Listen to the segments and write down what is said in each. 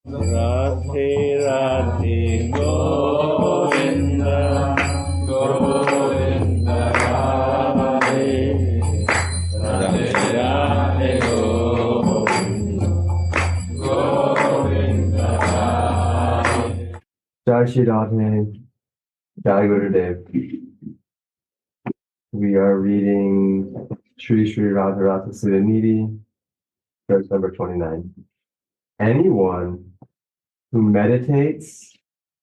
Radhe Radhe Govinda Govinda Radhe Radhe Radhe Govinda Govinda Radhe. Jai Shri Radhe, Jai Gurudev. We are reading Shri Shri Radha Rasa Sudhanidhi, verse number 29. Anyone who meditates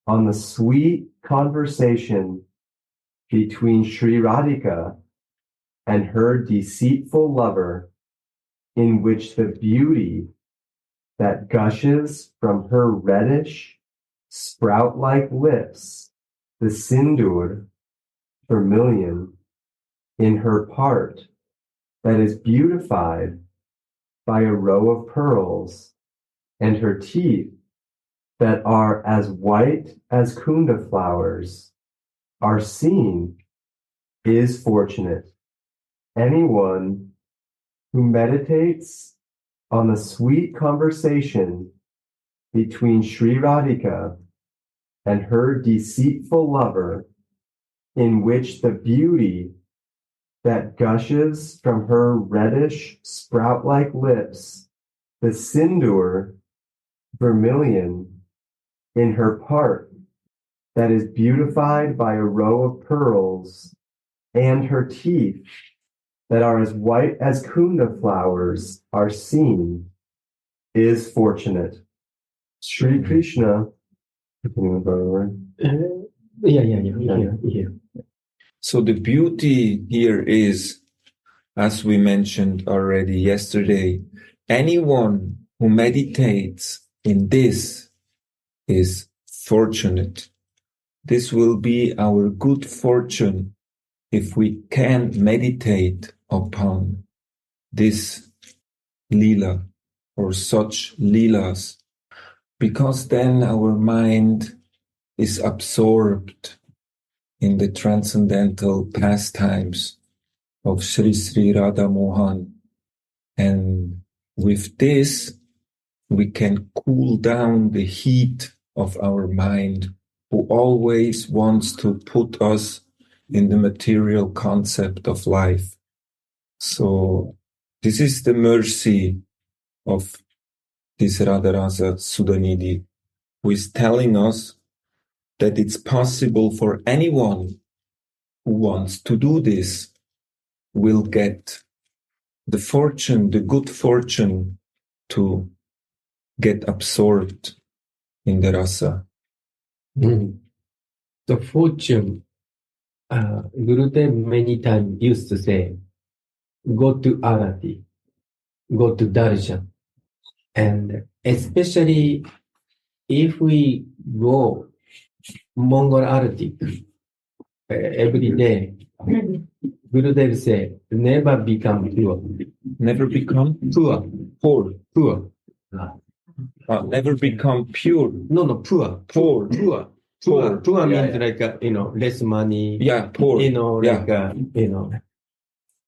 on the sweet conversation between Sri Radhika and her deceitful lover, in which the beauty that gushes from her reddish, sprout-like lips, the sindoor, vermilion, in her part, that is beautified by a row of pearls, and her teeth that are as white as kunda flowers, are seen, is fortunate. Anyone who meditates on the sweet conversation between Sri Radhika and her deceitful lover, in which the beauty that gushes from her reddish, sprout-like lips, the sindoor, vermilion, in her part, that is beautified by a row of pearls, and her teeth that are as white as kunda flowers, are seen, is fortunate. Sri Krishna. Yeah. So the beauty here is, as we mentioned already yesterday, anyone who meditates in this is fortunate. This will be our good fortune if we can meditate upon this lila or such lilas, because then our mind is absorbed in the transcendental pastimes of Sri Sri Radha Mohan. And with this, we can cool down the heat of our mind, who always wants to put us in the material concept of life. So this is the mercy of this Radharasa Sudhanidhi, who is telling us that it's possible for anyone who wants to do this will get the fortune, the good fortune to get absorbed in the rasa. The fortune, Gurudev many times used to say, go to Arati, go to Darshan. And especially if we go Mongol Arati every day, Gurudev say, never become pure. Never become Poor. poor. Poor. Never become pure. No, poor. Poor. Poor. Poor. Poor means like, less money. Yeah, poor.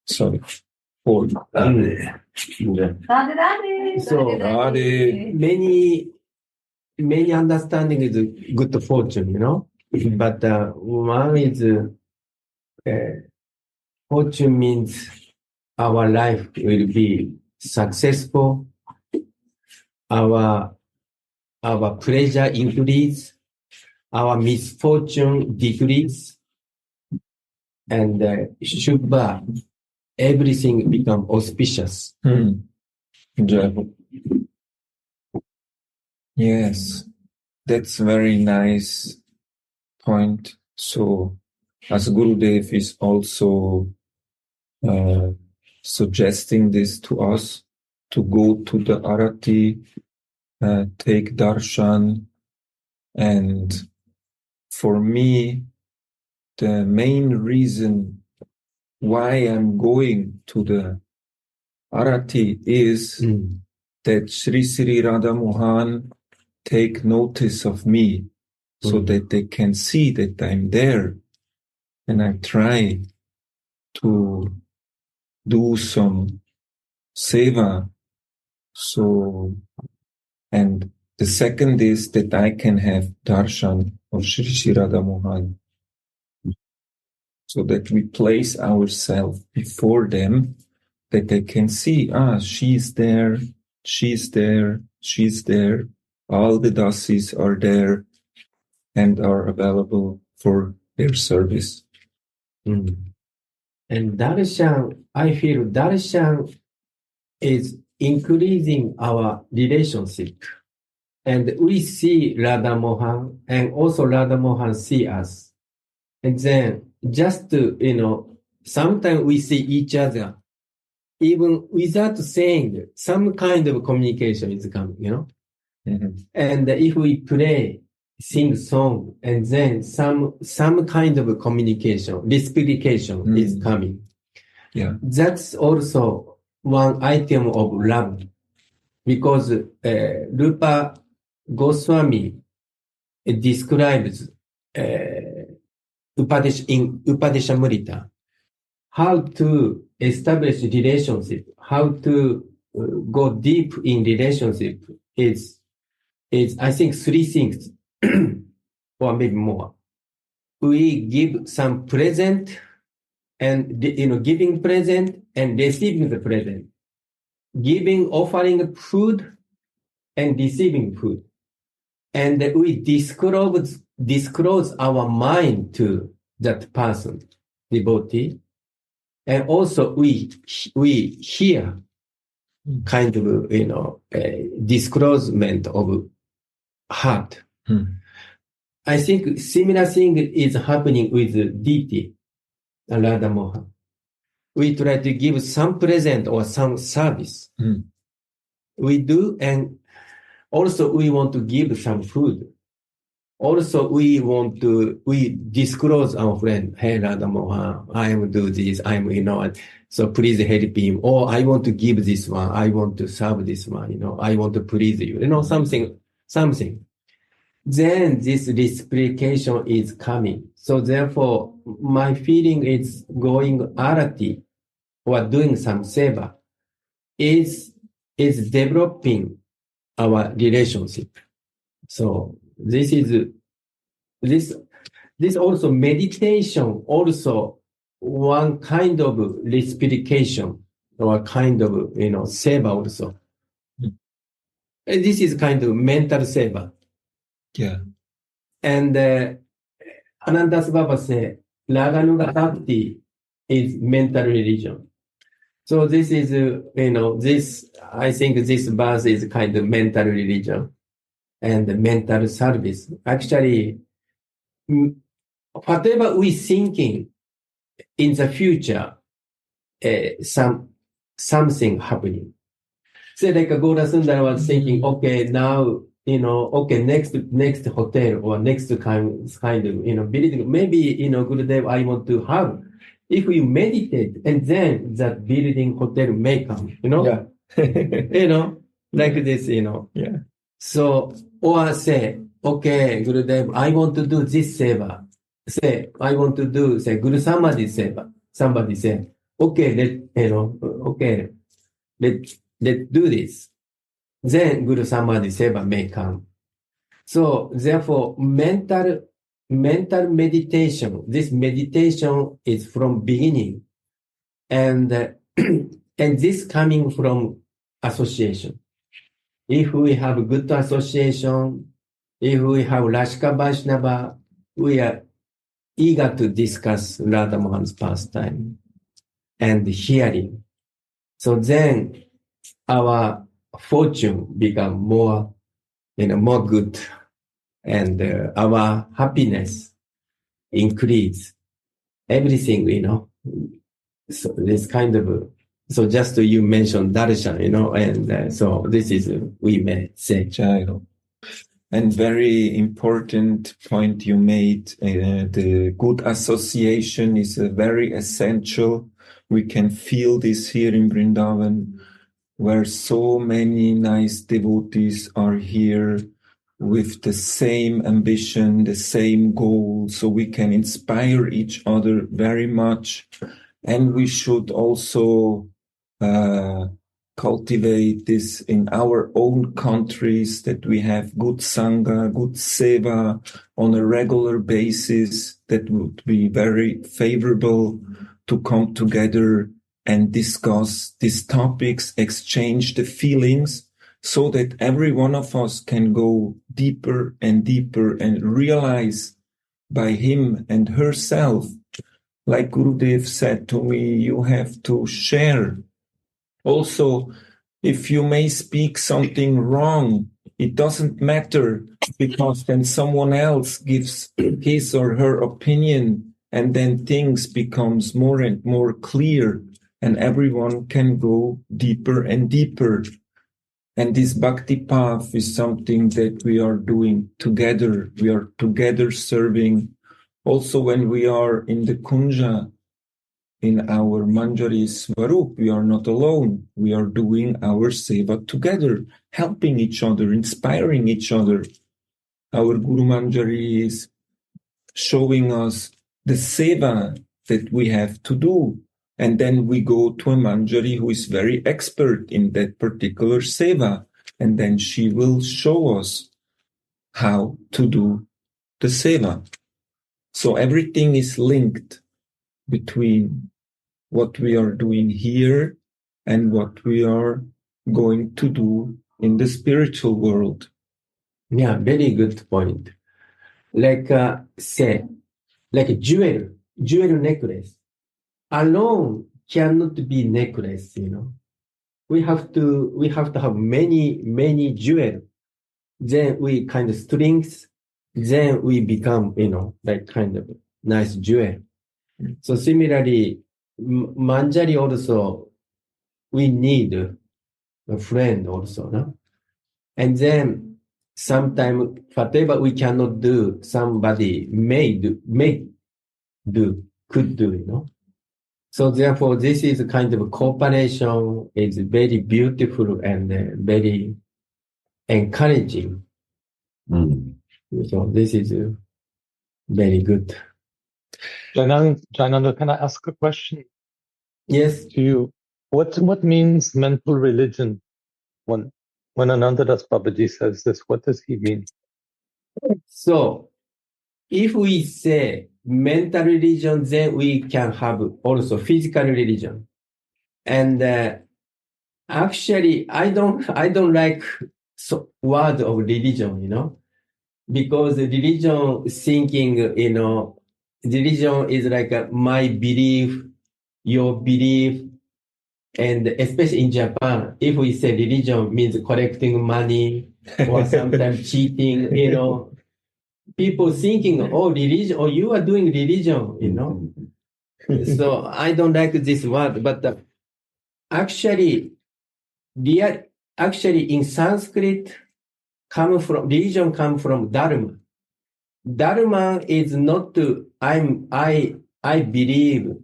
Sorry. Poor. So, many understanding is good fortune, But one is fortune means our life will be successful, our pleasure increase, our misfortune decrease, and Shubha, everything become auspicious. Yes, that's very nice point. So, as Gurudev is also suggesting this to us, to go to the Arati, take darshan, and for me, the main reason why I'm going to the Arati is that Sri Sri Radha Mohan take notice of me, so that they can see that I'm there, and I try to do some seva. So, and The second is that I can have darshan of Sri Sri Radha Mohan, so that we place ourselves before them, that they can see, she's there, she's there, she's there. All the dasis are there and are available for their service. Mm. And darshan, I feel darshan is increasing our relationship. And we see Radha Mohan, and also Radha Mohan see us. And then just to, sometimes we see each other, even without saying, some kind of communication is coming, Mm-hmm. And if we play, sing song, and then some kind of communication, reciprocation is coming. Yeah. That's also one item of love, because Rupa Goswami describes in Upadeshamrita how to establish relationship, how to go deep in relationship is I think three things or maybe more. We give some present, and giving present and receiving the present, offering food and receiving food, and we disclose our mind to that person, devotee, and also we hear kind of disclosement of heart. I think similar thing is happening with deity, Radha Mohan. We try to give some present or some service. We do, and also we want to give some food. Also, we disclose our friend, hey, Radha Mohan, I will do this, so please help him. Or I want to give this one, I want to serve this one, I want to please you, something. Then this reciprocation is coming. So therefore, my feeling is going arati or doing some seva is developing our relationship. So this also meditation, also one kind of reciprocation or kind of, seva also. And this is kind of mental seva. Yeah. And Anandas Baba said, Raganuga Bhakti is mental religion. So this is, I think this verse is kind of mental religion and mental service. Actually, whatever we thinking in the future, something happening. So like Gaura Sundar was thinking, okay, now, next hotel or next kind of, building, maybe, Gurudev, I want to have. If we meditate, and then that building hotel may come, Yeah. like this, Yeah. So, or say, okay, Gurudev, I want to do this seva. Say, I want to do, Guru Samadhi seva. Somebody say, okay, let's do this. Then Guru Samadhi seva may come. So therefore, mental meditation, this meditation is from beginning, and and this coming from association. If we have good association, if we have Rashka Vaishnava, we are eager to discuss Radha Mohan's pastime and hearing. So then our fortune become more good, and our happiness increase. Everything, So this kind of, so just you mentioned darshan, and so this is, we may say. Jairo. And very important point you made, the good association is very essential. We can feel this here in Vrindavan, where so many nice devotees are here with the same ambition, the same goal, so we can inspire each other very much. And we should also cultivate this in our own countries, that we have good Sangha, good Seva on a regular basis, that would be very favorable to come together and discuss these topics, exchange the feelings, so that every one of us can go deeper and deeper and realize by him and herself, like Gurudev said to me, you have to share. Also, if you may speak something wrong, it doesn't matter, because then someone else gives his or her opinion, and then things becomes more and more clear, and everyone can go deeper and deeper. And this bhakti path is something that we are doing together. We are together serving. Also, when we are in the kunja, in our Manjari Swarup, we are not alone. We are doing our seva together, helping each other, inspiring each other. Our Guru Manjari is showing us the seva that we have to do. And then we go to a Manjari who is very expert in that particular seva. And then she will show us how to do the seva. So everything is linked between what we are doing here and what we are going to do in the spiritual world. Yeah, very good point. Like say, like a jewel necklace alone cannot be necklace, you know. We have to have many jewels. Then we kind of strings. Then we become, you know, like kind of nice jewel. So similarly, Manjari also, we need a friend also, no? And then sometimes whatever we cannot do, somebody could do, you know? So therefore, this is a kind of cooperation is very beautiful and very encouraging. So this is very good. Jainanda, can I ask a question? Yes. To you? What means mental religion? When Anantadas Babaji says this, what does he mean? So if we say mental religion, then we can have also physical religion. And actually, I don't like word of religion, you know, because religion thinking, you know, religion is like my belief, your belief, and especially in Japan, if we say religion means collecting money or sometimes cheating, you know, people thinking, oh, religion, or you are doing religion, you know. So I don't like this word, but actually in Sanskrit, religion comes from dharma. Dharma is not I believe.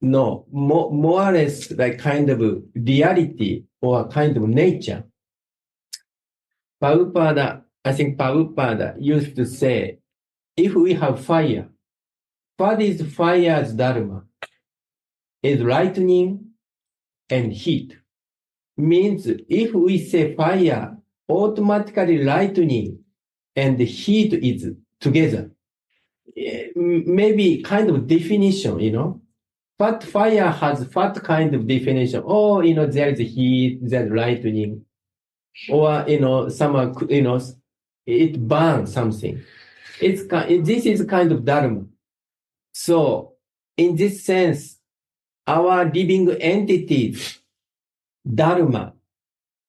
No, more or less like kind of reality or kind of nature. I think Prabhupada used to say, if we have fire, what is fire's dharma? Is lightning and heat. Means if we say fire, automatically lightning and heat is together. Maybe kind of definition, you know. But fire has what kind of definition? Oh, you know, there is heat, there's lightning, or you know, some, you know, it burns something. This is kind of dharma. So, in this sense, our living entities, dharma,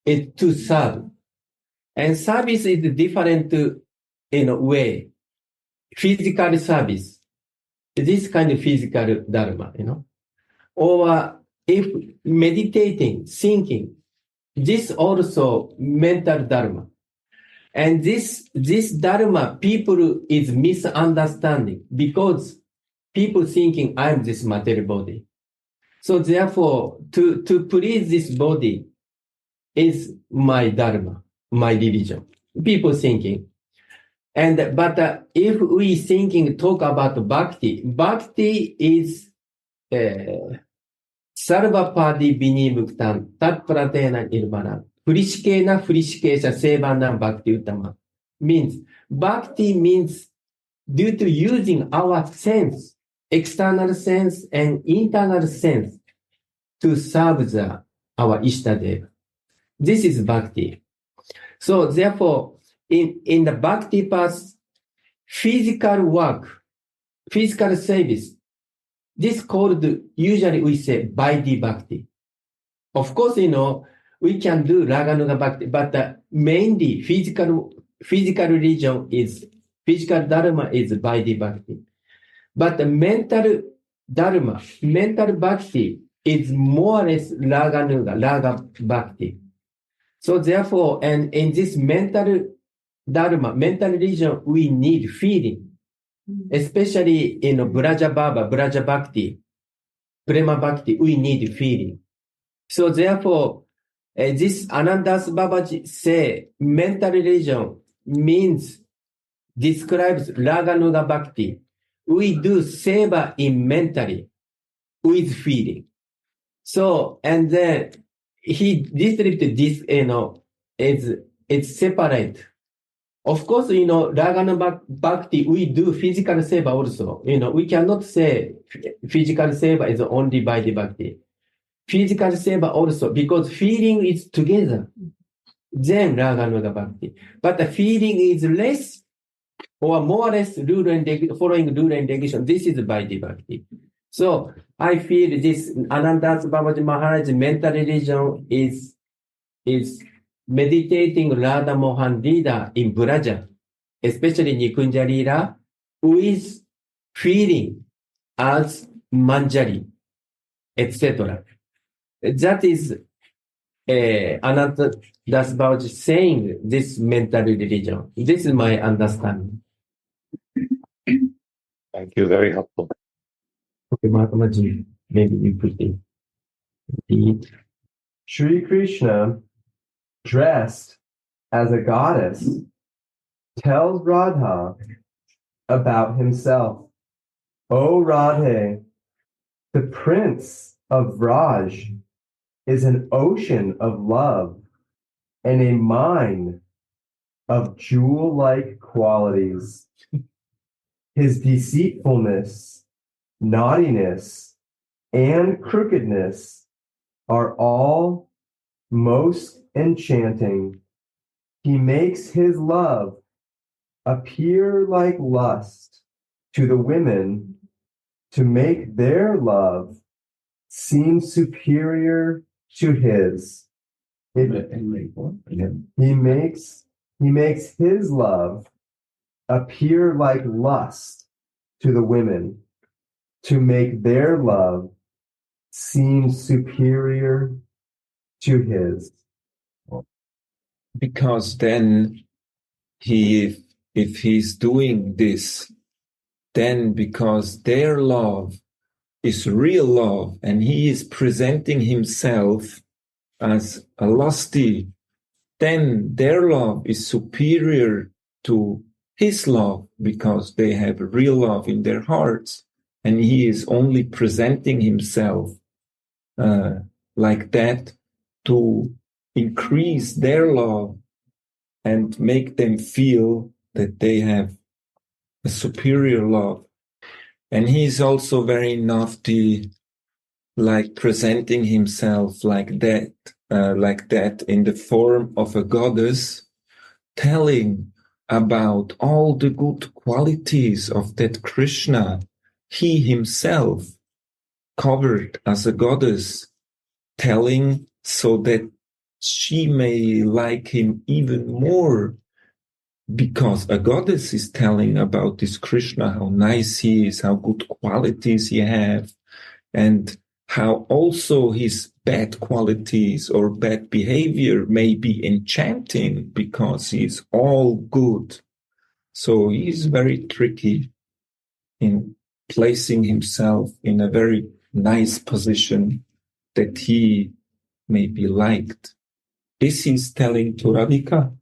is to serve, and service is different in a way. Physical service, this kind of physical dharma, you know. Or if meditating, thinking, this also mental dharma. And this dharma, people is misunderstanding because people thinking I'm this material body. So therefore, to please this body is my dharma, my religion. People thinking. But if we talk about bhakti is Sarvapadi vinimuktam tat pratena nirvana. Frishkena frishkesha sevana bhakti uttama. Means, bhakti means due to using our sense, external sense and internal sense to serve our Ishtadeva. This is bhakti. So therefore, in the bhakti path, physical work, physical service, this called, usually we say, Vaidhi bhakti. Of course, we can do Raganuga bhakti, but mainly physical religion is, physical dharma is Vaidhi bhakti. But the mental dharma, mental bhakti is more or less Raga bhakti. So therefore, and in this mental dharma, mental religion, we need feeling. Especially in Braja Baba, Braja Bhakti, Prema Bhakti, we need feeling. So therefore, this Anandas Babaji say mental religion means, describes Raganuga Bhakti. We do seva in mentally with feeling. So, and then he distributed this, it's separate. Of course, Ragana Bhakti, we do physical seva also. We cannot say physical seva is only by the Bhakti. Physical seva also, because feeling is together. Then Ragana Bhakti. But the feeling is less or more or less following rule and regulation. This is by the Bhakti. So I feel this Anandas Babaji Maharaj mental religion is meditating Radha Mohan Lila in Braja, especially Nikunja Lila, with feeling as Manjari, etc. That is Anandas Babaji saying this mental religion. This is my understanding. Thank you. Very helpful. Okay, Mahatmaji, maybe you could read. Sri Krishna, dressed as a goddess, tells Radha about himself. O Radhe, the prince of Vraj is an ocean of love and a mine of jewel-like qualities. His deceitfulness, naughtiness, and crookedness are all most enchanting. He makes his love appear like lust to the women to make their love seem superior to his. He makes his love appear like lust to the women to make their love seem superior to his. Because then if he's doing this, then because their love is real love and he is presenting himself as a lusty, then their love is superior to his love because they have real love in their hearts and he is only presenting himself like that to increase their love and make them feel that they have a superior love. And he is also very naughty, like presenting himself like that in the form of a goddess, telling about all the good qualities of that Krishna, he himself covered as a goddess, telling so that she may like him even more, because a goddess is telling about this Krishna, how nice he is, how good qualities he has, and how also his bad qualities or bad behavior may be enchanting because he's all good. So he's very tricky in placing himself in a very nice position that he may be liked. This he's telling to Radhika.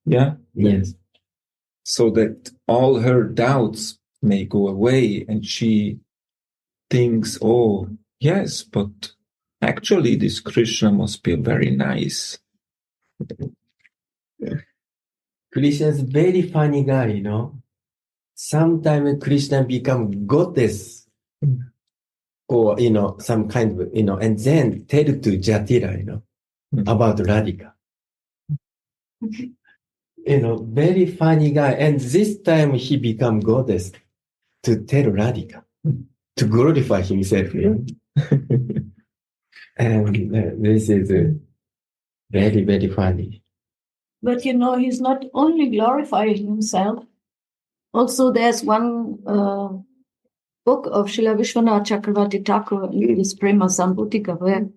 Yeah? Yes. So that all her doubts may go away and she thinks, oh, Yes, but actually this Krishna must be very nice. Krishna is very funny guy, you know. Sometimes Krishna become goddess or, you know, some kind of, you know, and then tell to Jatira, you know, about Radhika. You know, very funny guy. And this time he become goddess to tell Radhika, to glorify himself. You know? And this is very, very funny. But you know, he's not only glorifying himself. Also, there's one book of Srila Vishwanath Chakravarti Thakur, this Prema Sambutika, where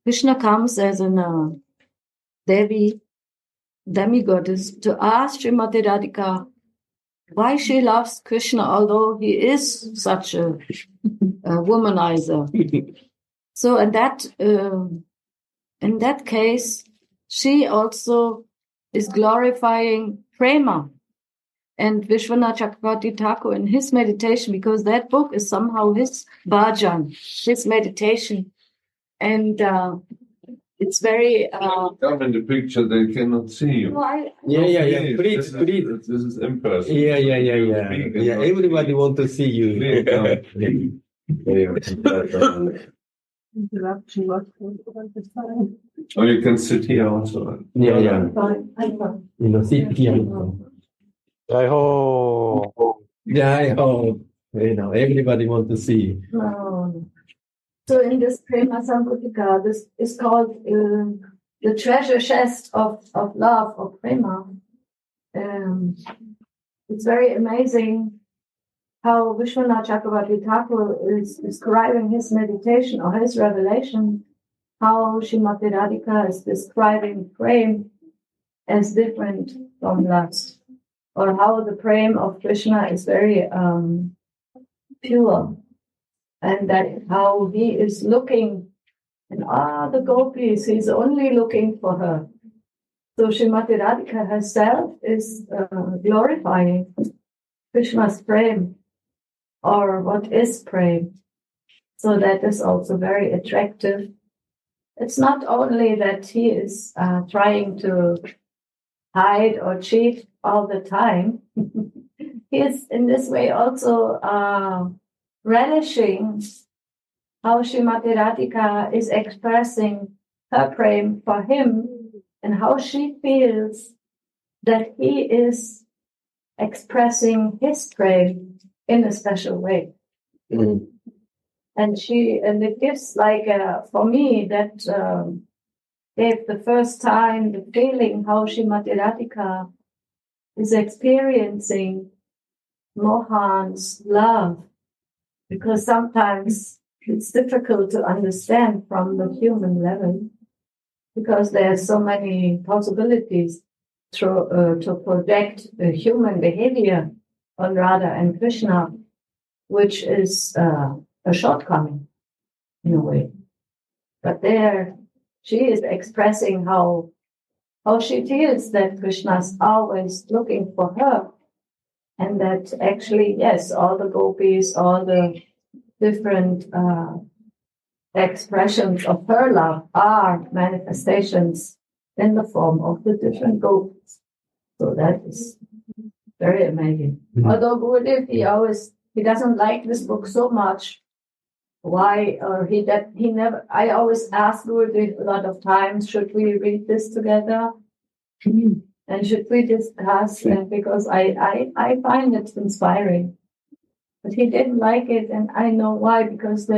Krishna comes as a Devi, demigoddess, to ask Srimati Radhika why she loves Krishna, although he is such a womanizer. So in that case, she also is glorifying Prema. And Vishwanath Chakravarti Thakur in his meditation, because that book is somehow his bhajan, his meditation. And it's very... Come in the picture, they cannot see you. Yeah. Please. This is impersonal. Yeah. Yeah, everybody want to see you. Please come. Interruption. Or you can sit here also. Yeah. I'm fine. You know, sit here. Jai Ho. Yeah, oh, you know, everybody want to see. So in this Prema Sambutika, this is called the treasure chest of love, of Prema. It's very amazing how Vishwanath Chakravarti Thakur is describing his meditation or his revelation, how Srimati Radhika is describing prema as different from lust, or how the prema of Krishna is very pure, and that how he is looking, and the gopis, he's only looking for her. So Srimati Radhika herself is glorifying Krishna's prema, or what is prema. So that is also very attractive. It's not only that he is trying to hide or cheat all the time. He is in this way also relishing how Srimati Radhika is expressing her prema for him, and how she feels that he is expressing his prema in a special way. Mm. And it gives for me that gave the first time the feeling how Srimati Radhika is experiencing Mohan's love, because sometimes it's difficult to understand from the human level, because there are so many possibilities to project human behavior on Radha and Krishna, which is a shortcoming in a way. But there she is expressing how she feels that Krishna is always looking for her, and that actually, yes, all the gopis, all the different expressions of her love are manifestations in the form of the different gopis. So that is very amazing. Mm-hmm. Although Gurudev, he doesn't like this book so much. Why? Or he never. I always ask Gurudev a lot of times, should we read this together? Mm-hmm. And should we discuss? And because I find it inspiring. But he didn't like it, and I know why, because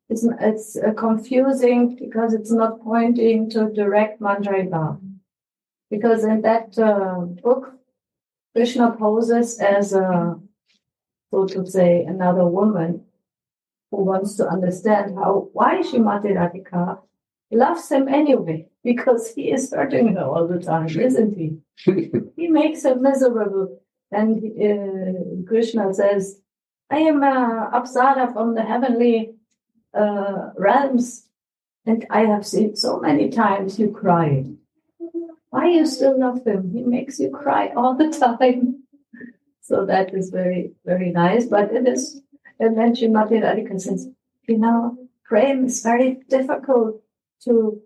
it's confusing, because it's not pointing to direct mandrava. Because in that book, Krishna poses as so to say, another woman who wants to understand why Srimati Radhika loves him anyway, because he is hurting her all the time, isn't he? He makes her miserable. And Krishna says, I am Apsara from the heavenly realms, and I have seen so many times you cry. Why you still love him? He makes you cry all the time. So that is very, very nice. But it is, and then Srimati Radhika says, prema is very difficult to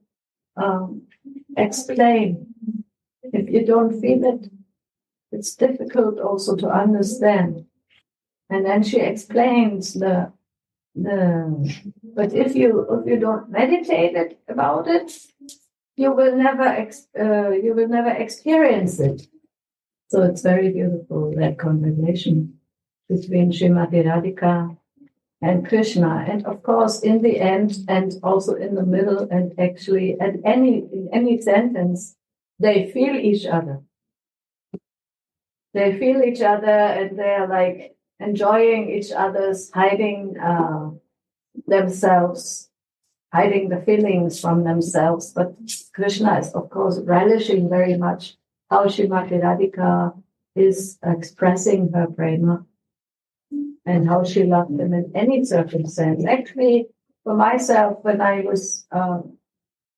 explain. If you don't feel it, it's difficult also to understand. And then she explains but if you don't meditate about it, you will never experience it. So it's very beautiful, that conversation between Srimati Radhika and Krishna, and of course in the end and also in the middle, and actually in any sentence, they feel each other. They feel each other, and they're like enjoying each other's, hiding themselves, hiding the feelings from themselves. But Krishna is, of course, relishing very much how Srimati Radhika is expressing her prema and how she loved him in any circumstance. Actually, for myself, when I was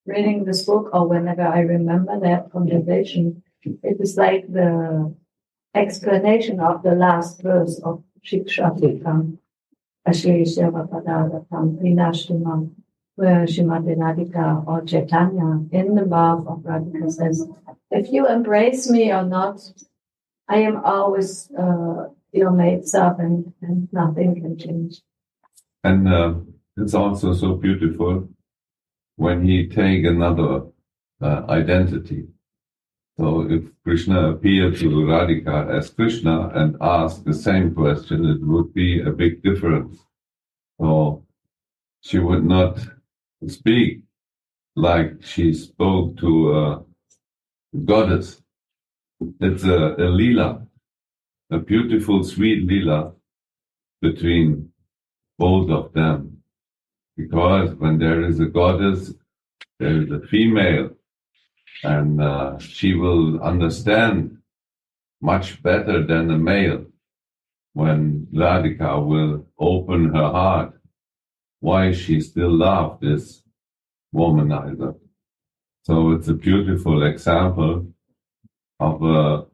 reading this book, or whenever I remember that conversation, it is like the explanation of the last verse of Shikshatikam, Ashleishavapadadatam, Vinashtamam, where Srimati Radhika or Chaitanya in the mouth of Radhika says, if you embrace me or not, I am always your maid servant, and nothing can change. And it's also so beautiful when he take another identity. So if Krishna appeared to Radhika as Krishna and asked the same question, it would be a big difference. So she would not speak like she spoke to a goddess. It's a lila, a beautiful, sweet lila between both of them. Because when there is a goddess, there is a female, and she will understand much better than a male when Radhika will open her heart why she still loves this womanizer. So it's a beautiful example of a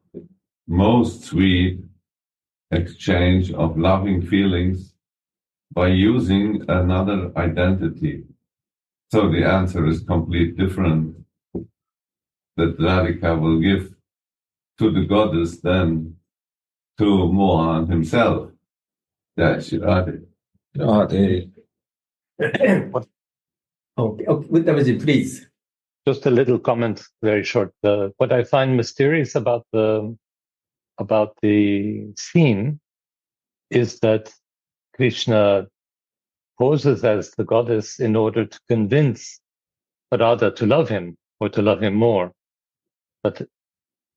most sweet exchange of loving feelings by using another identity. So the answer is completely different that Radhika will give to the goddess than to Mohan himself. That's Radha. Okay, Uttamaji, please. Just a little comment, very short. What I find mysterious about the scene is that Krishna poses as the goddess in order to convince Radha to love him or to love him more. But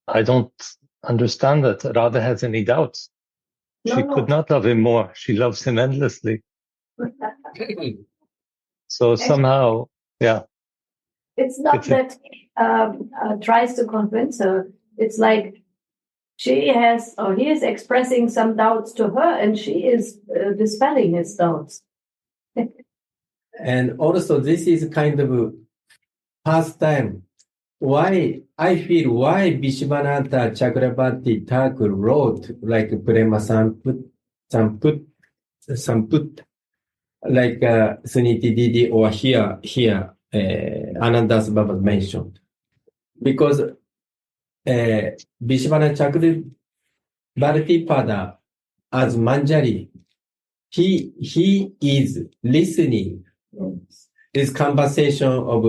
I don't understand that Radha has any doubts. She could not love him more. She loves him endlessly. So somehow, yeah. It's not that he tries to convince her. It's like she has, or he is expressing some doubts to her, and she is dispelling his doubts. And also, this is kind of a pastime. Why Vishwanatha Chakrabarti Thakur wrote like Prema Samput, like Sudhanidhi or here Anandas Baba mentioned. Because Vishwanath Chakrabarti Pada as Manjari, he is listening this conversation of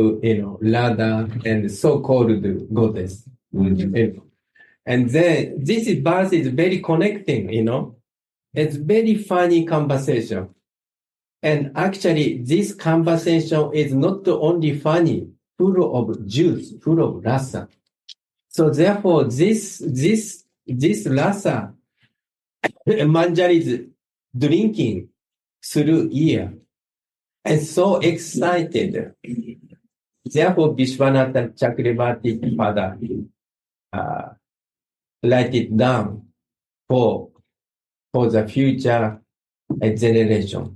Radha and so-called goddess. Mm-hmm. And then this verse is very connecting, It's very funny conversation. And actually this conversation is not only funny, full of juice, full of rasa. So therefore this rasa Manjari is drinking through ear. And so excited. Therefore, Vishwanatha Chakrabarti Pada write it down for the future generation,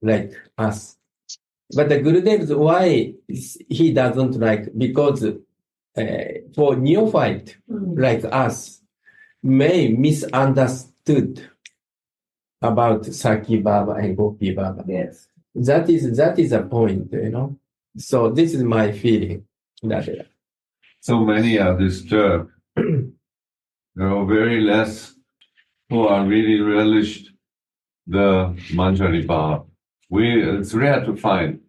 like us. But the Gurudev, why he doesn't like? Because for neophyte like us, may misunderstood about Saki Baba and Gopi Baba. Yes. That is a point, you know. So this is my feeling. That So many are disturbed. There are very less who are really relished the Manjari Bhav. It's rare to find.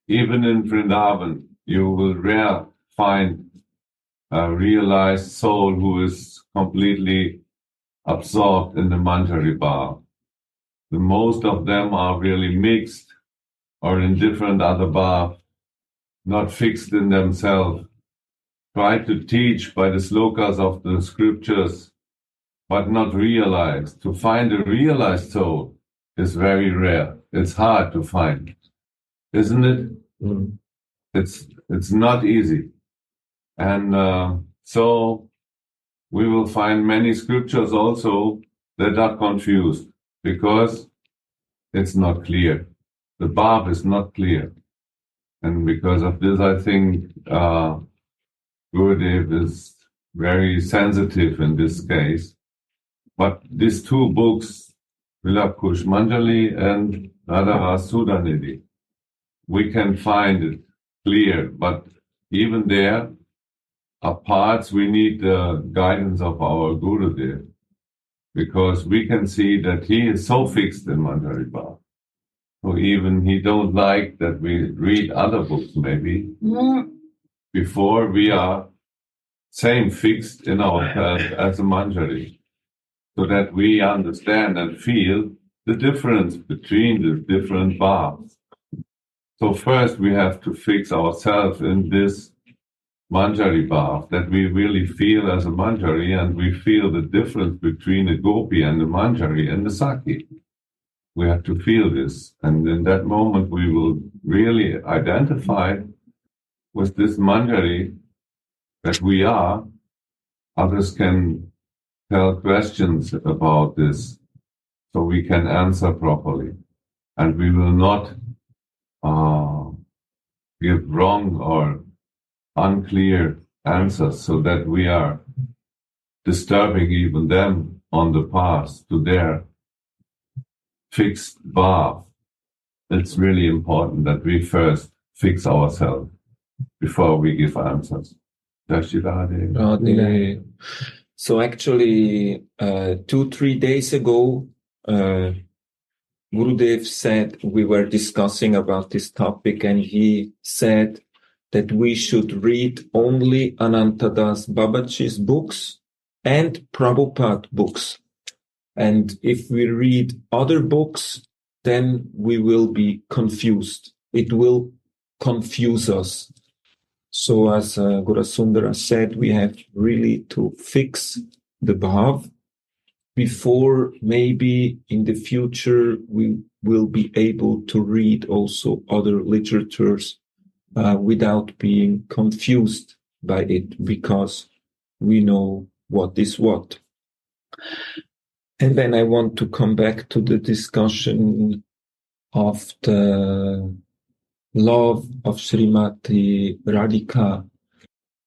Even in Vrindavan, you will rare find a realized soul who is completely absorbed in the Manjari Bhav. The most of them are really mixed or in different other bhav, not fixed in themselves. Try to teach by the slokas of the scriptures, but not realized. To find a realized soul is very rare. It's hard to find, isn't it? Mm. It's not easy. And so we will find many scriptures also that are confused because it's not clear. The bhav is not clear. And because of this, I think Gurudev is very sensitive in this case. But these two books, Vilap Manjali and Radha Sudhanidhi, we can find it clear. But even there are parts we need the guidance of our Gurudev, because we can see that he is so fixed in Manjari Bhav. So even he don't like that we read other books maybe before we are same fixed in ourselves as a Manjari, so that we understand and feel the difference between the different bhavs. So first we have to fix ourselves in this Manjari bhav, that we really feel as a Manjari, and we feel the difference between the Gopi and the Manjari and the Saki. We have to feel this, and in that moment we will really identify with this Manjari that we are. Others can tell questions about this, so we can answer properly, and we will not give wrong or unclear answers, so that we are disturbing even them on the path to their fixed bhav. It's really important that we first fix ourselves before we give answers. Radhe. So actually, 2-3 days ago, Gurudev said, we were discussing about this topic, and he said that we should read only Anantadas Babaji's books and Prabhupada books. And if we read other books, then we will be confused. It will confuse us. So as Guru Sundara said, we have really to fix the bhav before maybe in the future we will be able to read also other literatures without being confused by it, because we know what is what. And then I want to come back to the discussion of the love of Srimati Radhika,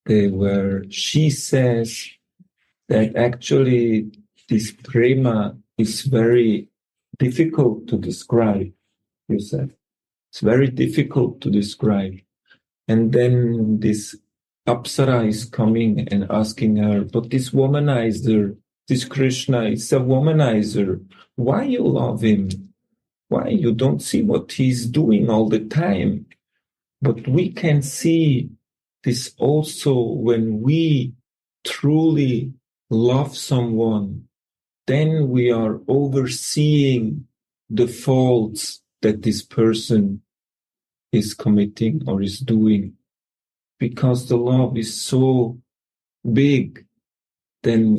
where she says that actually this prema is very difficult to describe, you said. It's very difficult to describe. And then this Apsara is coming and asking her, but this womanizer, this Krishna is a womanizer. Why you love him? Why you don't see what he's doing all the time? But we can see this also when we truly love someone, then we are overseeing the faults that this person is committing or is doing. Because the love is so big, then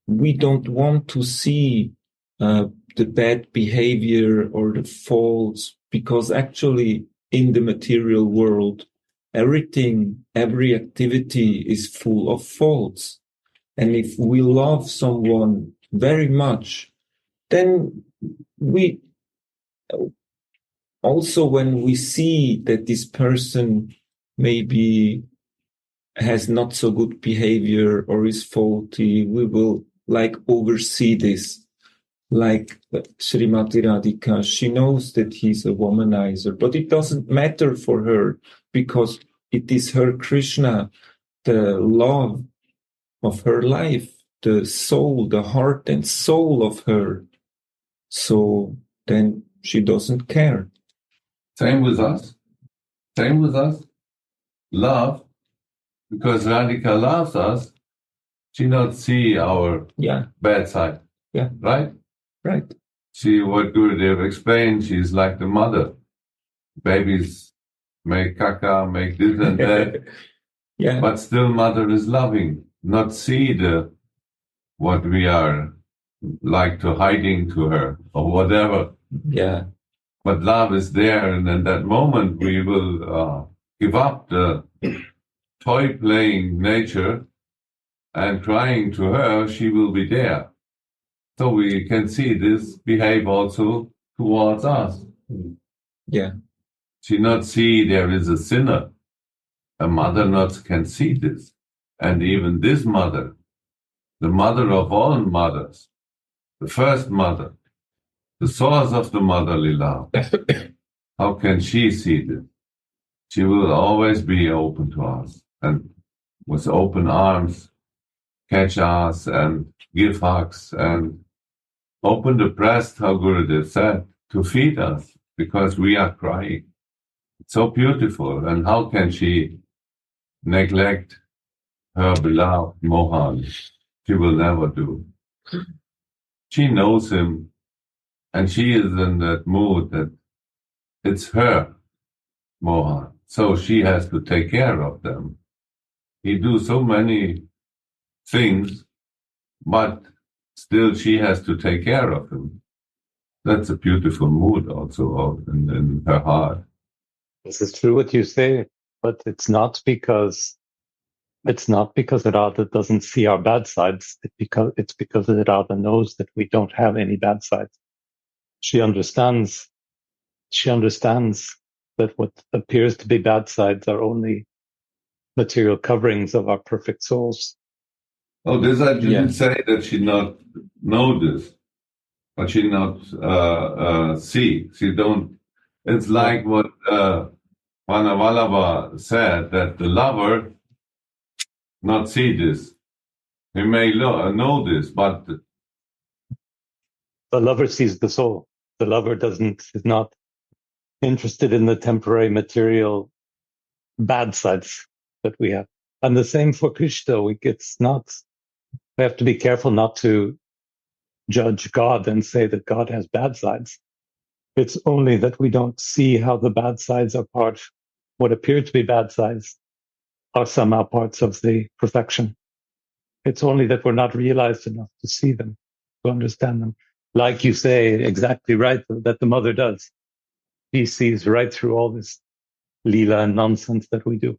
we don't want to see the bad behavior or the faults, because actually in the material world, every activity is full of faults. And if we love someone very much, then we also, when we see that this person maybe has not so good behavior or is faulty, we will like oversee this. like Srimati Radhika, she knows that he's a womanizer, but it doesn't matter for her because it is her Krishna, the love of her life, the soul, the heart and soul of her. So then she doesn't care. Same with us. Same with us. Love, because Radhika loves us, she not see our bad side. Yeah. Right? Right. See what Gurudev explained, she's like the mother. Babies make caca, make this and that. Yeah. But still mother is loving, not see what we are like to hiding to her or whatever. Yeah. But love is there, and in that moment we will give up the toy playing nature and crying to her, she will be there. So we can see this behave also towards us. Yeah. She not see there is a sinner. A mother not can see this. And even this mother, the mother of all mothers, the first mother, the source of the motherly love, how can she see this? She will always be open to us and with open arms catch us and give hugs and open the breast, how Gurudev said, to feed us because we are crying. It's so beautiful. And how can she neglect her beloved Mohan? She will never do. She knows him and she is in that mood that it's her Mohan. So she has to take care of them. He do so many things, but still she has to take care of him. That's a beautiful mood also in her heart. This is true what you say, but it's not because Radha doesn't see our bad sides. It's because Radha knows that we don't have any bad sides. She understands that what appears to be bad sides are only material coverings of our perfect souls. Oh, this I didn't say that she not know this, but she not see. She don't. It's like what Vanavalava said, that the lover not see this. He may know this, but the lover sees the soul. The lover is not interested in the temporary material bad sides that we have. And the same for Krishna. We have to be careful not to judge God and say that God has bad sides. It's only that we don't see how the bad sides are what appear to be bad sides are somehow parts of the perfection. It's only that we're not realized enough to see them, to understand them. Like you say, exactly right, that the mother does. She sees right through all this lila and nonsense that we do.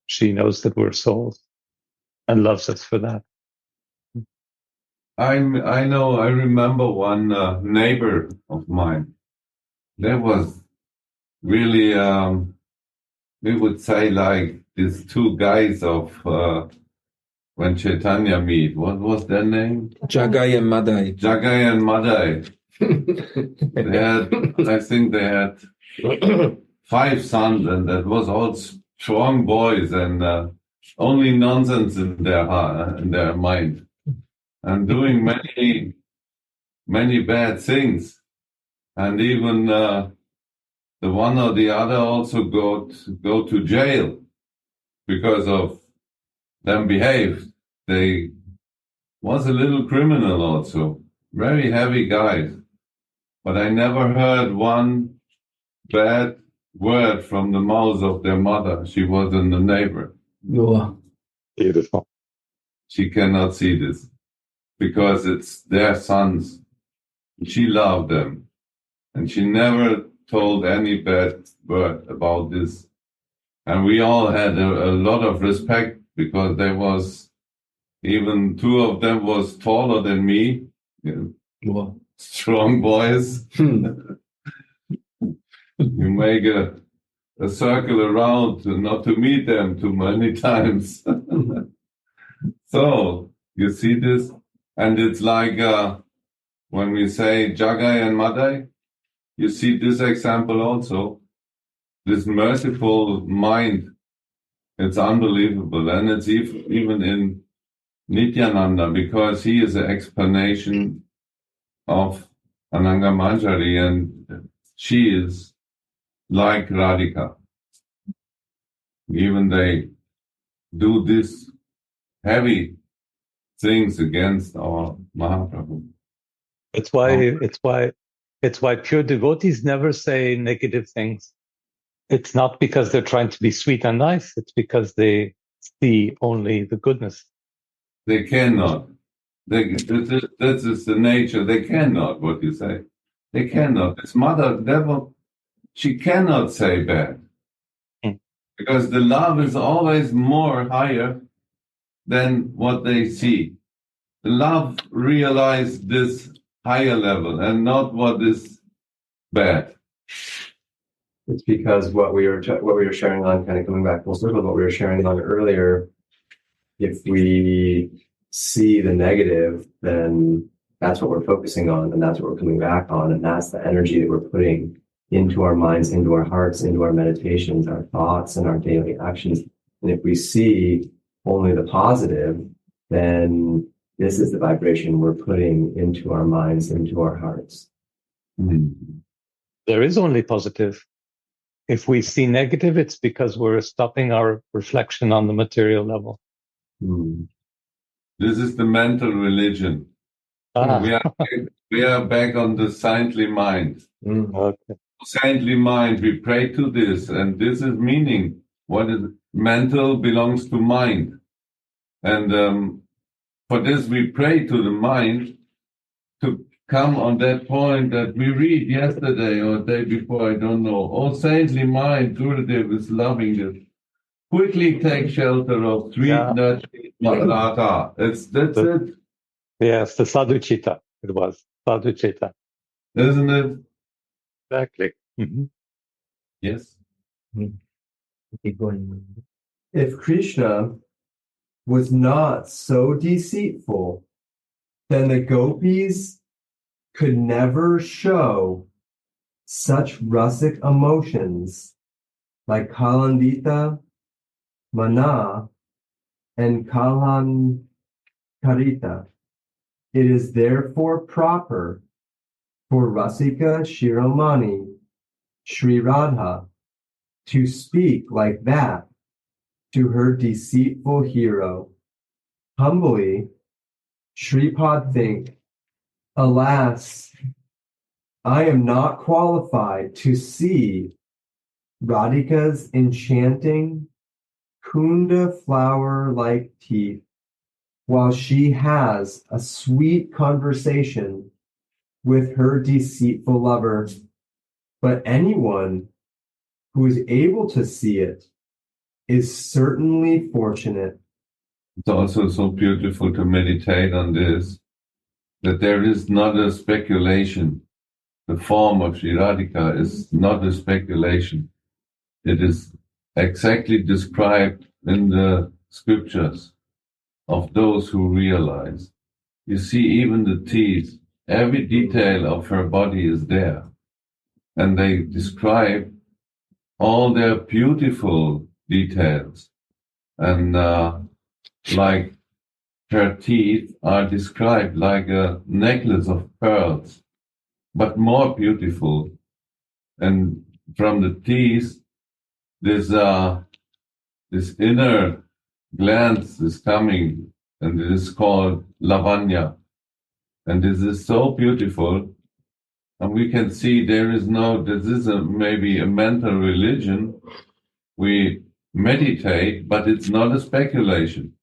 She knows that we're souls and loves us for that. I remember one neighbor of mine. There was really, we would say like these two guys of when Chaitanya meet. What was their name? Jagai and Madai. Jagai and Madai. I think they had 5 sons, and that was all strong boys and only nonsense in their mind, and doing many bad things, and even the one or the other also go to jail because of them behaved. They was a little criminal also, very heavy guys. But I never heard one bad word from the mouth of their mother. She wasn't a neighbor. Beautiful. She cannot see this because it's their sons. She loved them. And she never told any bad word about this. And we all had a lot of respect because there was, even 2 of them was taller than me. Strong boys. You make a circle around not to meet them too many times. So you see this, and it's like when we say Jagai and Madai, you see this example also. This merciful mind, it's unbelievable. And it's even in Nityananda, because he is an explanation of Ananga Manjari, and she is like Radhika. Even they do this heavy things against our Mahaprabhu. It's why pure devotees never say negative things. It's not because they're trying to be sweet and nice. It's because they see only the goodness. They cannot. This is the nature. They cannot, what you say. They cannot. This mother devil, she cannot say bad. Because the love is always more higher than what they see. The love realizes this higher level and not what is bad. It's because what we were sharing on, kind of coming back full circle, what we were sharing on earlier, if we see the negative, then that's what we're focusing on, and that's what we're coming back on, and that's the energy that we're putting into our minds, into our hearts, into our meditations, our thoughts, and our daily actions. And if we see only the positive, then this is the vibration we're putting into our minds, into our hearts. Mm-hmm. There is only positive. If we see negative, it's because we're stopping our reflection on the material level. Mm. This is the mental religion. We are back on the saintly mind. Okay. Saintly mind, we pray to this, and this is meaning. What is mental belongs to mind. And for this we pray to the mind to come on that point that we read yesterday or day before, I don't know. Oh, saintly mind, Gurudev is loving this. Quickly take shelter of sweet Radha. That's it. Yes, the sadhucitta. It was sadhucitta. Isn't it? Exactly. Mm-hmm. Yes. Keep going. If Krishna was not so deceitful, then the gopis could never show such rasic emotions like Kalandita, Mana, and Kalankarita. It is therefore proper for Rasika Shiromani, Sri Radha, to speak like that to her deceitful hero. Humbly, Shripad think, alas, I am not qualified to see Radhika's enchanting kunda flower-like teeth while she has a sweet conversation with her deceitful lover. But anyone who is able to see it is certainly fortunate. It's also so beautiful to meditate on this, that there is not a speculation. The form of Sri Radhika is not a speculation. It is exactly described in the scriptures of those who realize. You see, even the teeth, every detail of her body is there. And they describe all their beautiful details. And like her teeth are described like a necklace of pearls, but more beautiful. And from the teeth, this inner glance is coming, and it is called lavanya. And this is so beautiful. And we can see this is maybe a mental religion. We meditate, but it's not a speculation.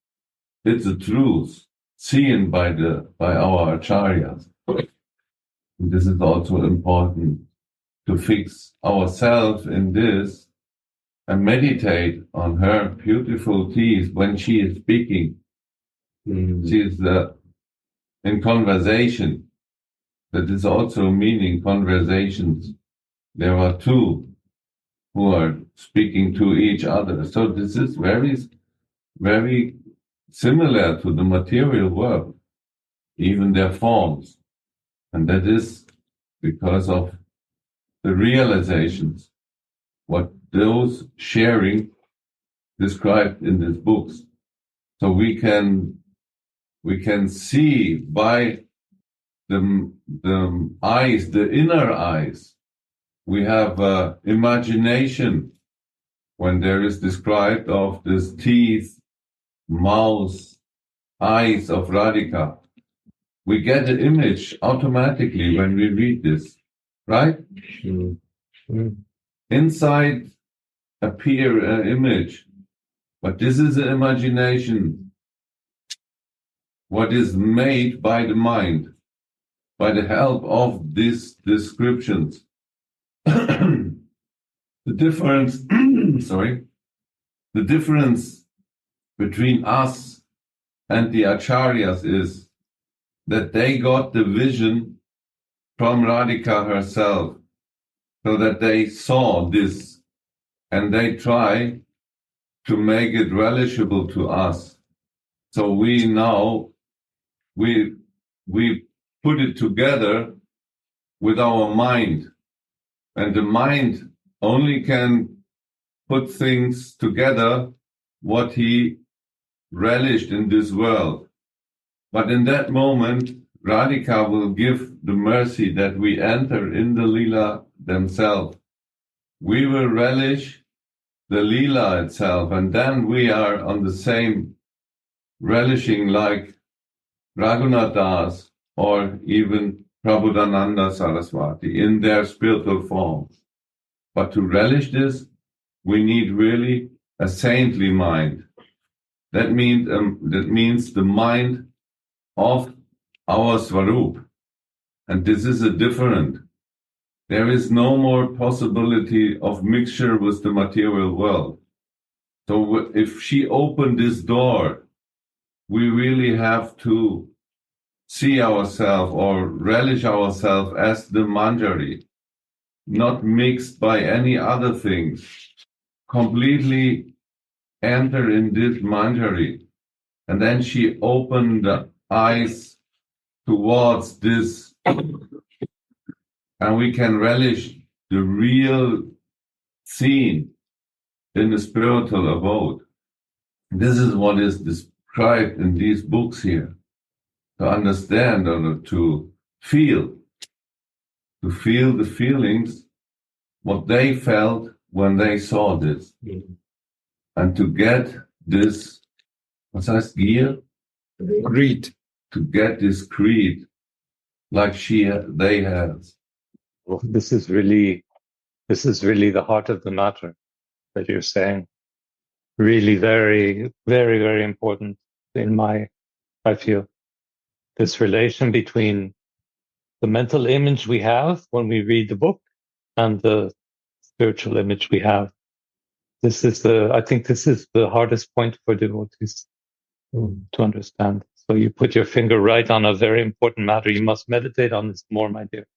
It's a truth seen by our acharyas. And this is also important to fix ourselves in this and meditate on her beautiful teeth when she is speaking. Mm-hmm. She is in conversation. That is also meaning conversations. There are two who are speaking to each other. So this is very, very similar to the material world, even their forms. And that is because of the realizations, what those sharing described in these books. So we can see by the eyes, the inner eyes. We have imagination when there is described of this teeth, mouth, eyes of Radhika. We get an image automatically when we read this, right? Inside appear an image, but this is an imagination, what is made by the mind, by the help of these descriptions. The difference, the difference between us and the acharyas is that they got the vision from Radhika herself, so that they saw this and they try to make it relishable to us. So we now, we put it together with our mind, and the mind only can put things together what he relished in this world. But in that moment, Radhika will give the mercy that we enter in the Leela themselves. We will relish the Leela itself, and then we are on the same relishing like Raghunath Das or even Prabodhananda Saraswati in their spiritual form. But to relish this, we need really a saintly mind. That means the mind of our Swarup. And this is a different. There is no more possibility of mixture with the material world. So if she opened this door, we really have to see ourselves or relish ourselves as the Manjari, not mixed by any other things. Completely enter in this Manjari. And then she opened the eyes towards this, and we can relish the real scene in the spiritual abode. This is what is described in these books here. To understand or to feel the feelings, what they felt when they saw this. And to get this, what's that, gear? Greed. To get this creed like they had. Well, this is really the heart of the matter that you're saying. Really very, very, very important I feel. This relation between the mental image we have when we read the book and the spiritual image we have. I think this is the hardest point for devotees to understand. So you put your finger right on a very important matter. You must meditate on this more, my dear.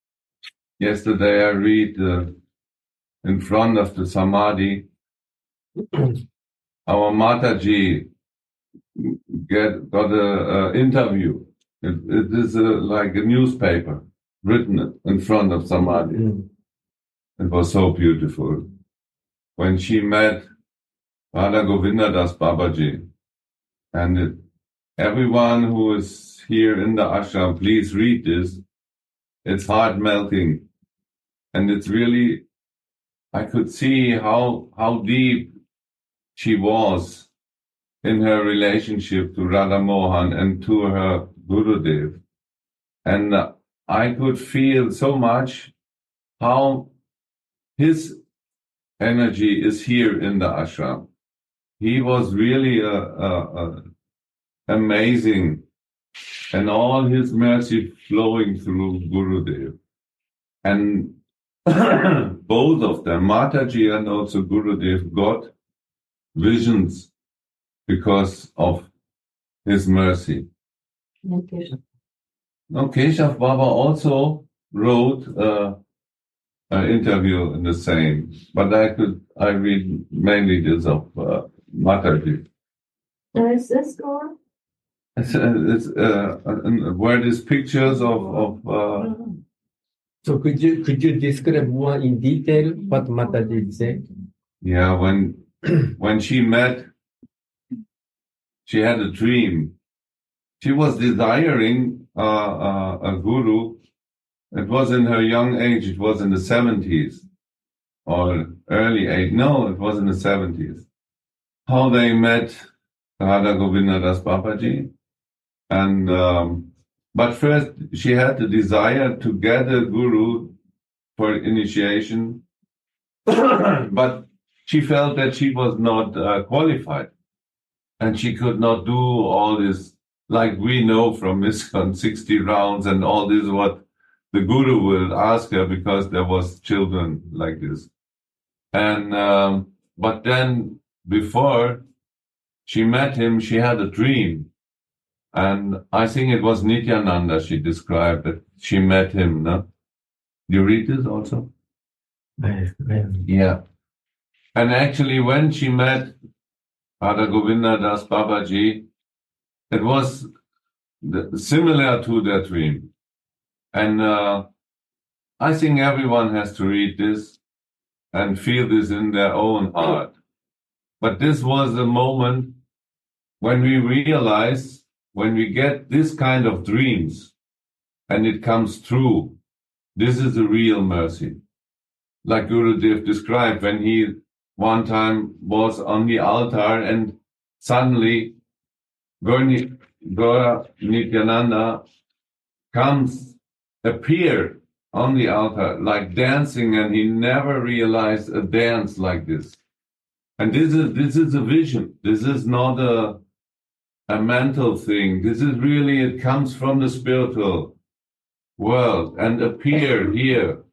Yesterday I read in front of the Samadhi, our Mataji got an interview. It is like a newspaper written in front of Samadhi. It was so beautiful. When she met Radha Govindadas Babaji, and everyone who is here in the ashram, please read this. It's heart melting. And it's really, I could see how deep she was in her relationship to Radha Mohan and to her Gurudev. And I could feel so much how his energy is here in the ashram. He was really amazing, and all his mercy flowing through Gurudev. And both of them, Mataji and also Gurudev, got visions because of his mercy. No, Keshav Baba also wrote an interview in the same, but I read mainly this of Mataji. Where is this going? where these pictures of So could you describe more in detail what Mataji said? yeah, when she met, she had a dream. She was desiring a guru. It was in her young age. It was in the 70s or early 80s. No, it was in the 70s. How they met Radha Govinda Das Babaji. And, but first she had the desire to get a guru for initiation, but she felt that she was not qualified and she could not do all this, like we know from ISKCON 60 rounds and all this, what the guru will ask her because there was children like this. And, but then before she met him, she had a dream. And I think it was Nityananda she described that she met him, no? You read this also? Yeah. And actually when she met Radha Govinda Das Babaji, it was similar to their dream. And I think everyone has to read this and feel this in their own heart. But this was a moment when we realize, when we get this kind of dreams and it comes true, this is a real mercy. Like Gurudev described, when he one time was on the altar and suddenly Gaura Nityananda appeared on the altar like dancing, and he never realized a dance like this. And this is a vision. This is not a mental thing. This is really, it comes from the spiritual world and appear here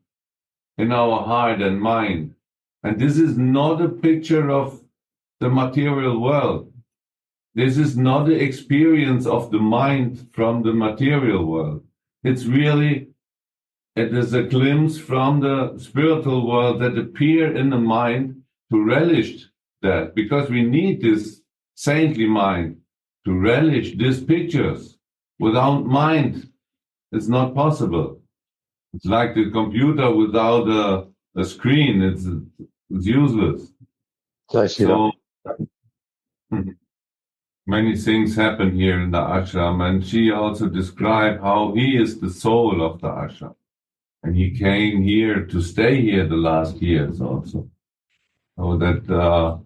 in our heart and mind. And this is not a picture of the material world. This is not the experience of the mind from the material world. It is a glimpse from the spiritual world that appear in the mind to relish that, because we need this saintly mind to relish these pictures. Without mind, it's not possible. It's like the computer without a screen. It's useless. So many things happen here in the ashram, and she also described how he is the soul of the ashram. And he came here to stay here the last years also. So that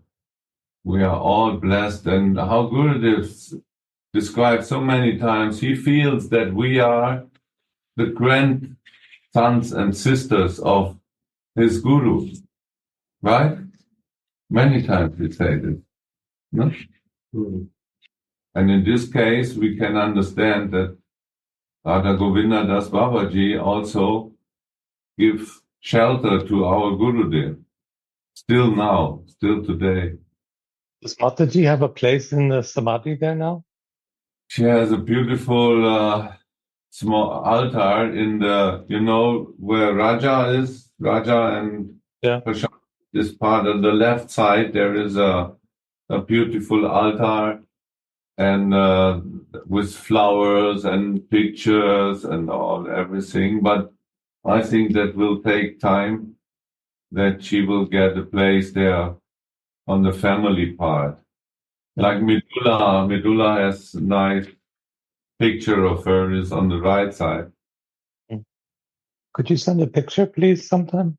we are all blessed. And how Gurudev described so many times, he feels that we are the grandsons and sisters of his guru. Right? Many times we say this. No? And in this case, we can understand that Radha Govinda Das Babaji also gives shelter to our Gurudev. Still now, still today. Does Mataji have a place in the Samadhi there now? She has a beautiful small altar in the, where Raja is, Raja and Prashant, this part on the left side, there is a beautiful altar and with flowers and pictures and everything. But I think that will take time, that she will get a place there on the family part. Like Medula has a nice picture of her, is on the right side. Could you send a picture, please, sometime?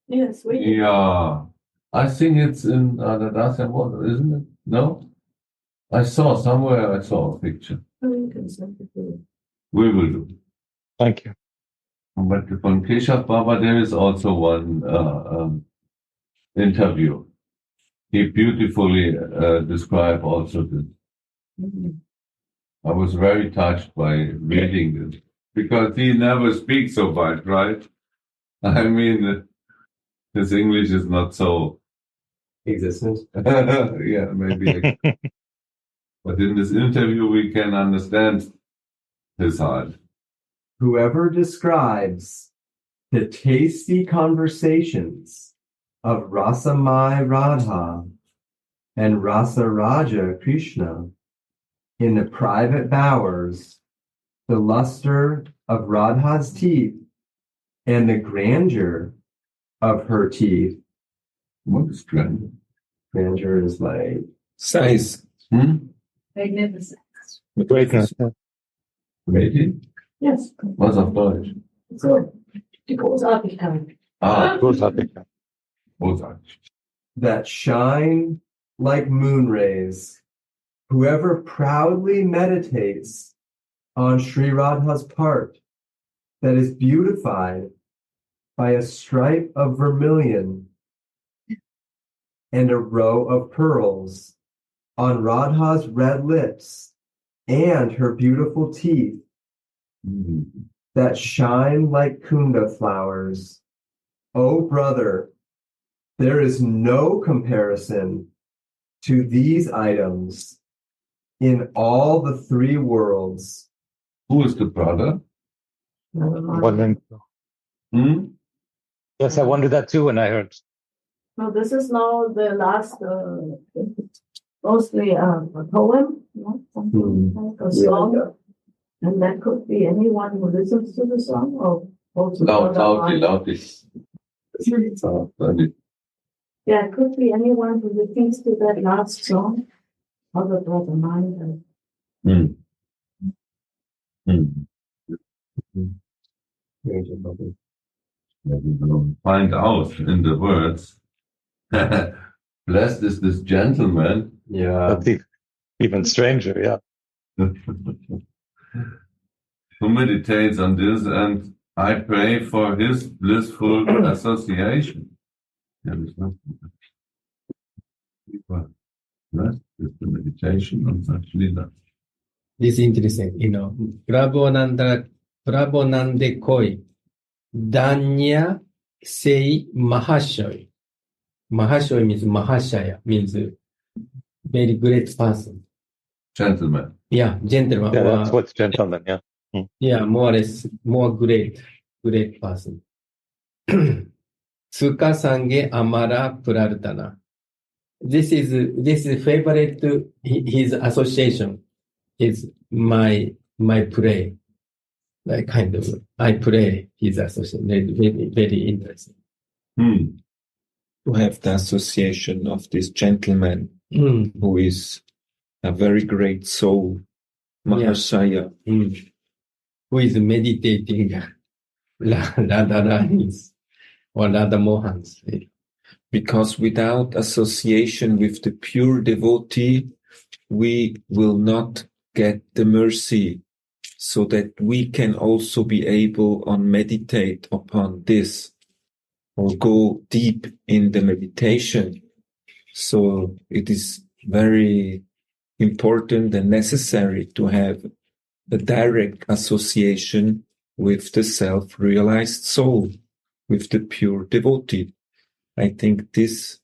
Yes, we do. Yeah. I think it's in the Rasa water, isn't it? No? I saw a picture. We can send it to you. We will do. Thank you. But from Keshav Baba, there is also one interview. He beautifully described also this. I was very touched by reading this, because he never speaks so much, right? I mean, his English is not so Existence. yeah, maybe. But in this interview, we can understand his heart. Whoever describes the tasty conversations of Rasa Mai Radha and Rasa Raja Krishna in the private bowers, the luster of Radha's teeth and the grandeur of her teeth. What is grandeur? Grandeur is like Size. Magnificent. Greatness. Rating? Yes. Was auf Deutsch? So, die Großartigkeit. Großartig. Großartig. that shine like moon rays. Whoever proudly meditates on Sri Radha's part that is beautified by a stripe of vermilion and a row of pearls on Radha's red lips and her beautiful teeth that shine like kunda flowers. Oh, brother, there is no comparison to these items in all the three worlds. Who is the brother? Wondering. Yes, I wondered that too when I heard. So this is now the last, mostly a poem, no? Something like a song. And that could be anyone who listens to the song or also Lautlich. Yeah, it could be anyone who listens to that last song. Other brother mind. We will find out in the words. Blessed is this gentleman. Yeah. That's even stranger, yeah. Who meditates on this, and I pray for his blissful association. Blessed is the meditation on such Lila. This is interesting, Prabhonanda Koi. Danya Sei Mahashoy. Mahashoy means Mahashaya, means very great person. Gentleman. Yeah, gentleman. Yeah, that's what's gentleman, yeah. Yeah, more or less, more great person. Sukha Sange Amara Prarthana. This is favorite, his association is my prayer. Like kind of, I pray his association. Very, very interesting. To have the association of this gentleman who is a very great soul, Mahashaya. Who is meditating Radha Rani's or Radha Mohan's. Because without association with the pure devotee, we will not get the mercy, so that we can also be able to meditate upon this or go deep in the meditation. So it is very important and necessary to have a direct association with the self-realized soul, with the pure devotee. I think this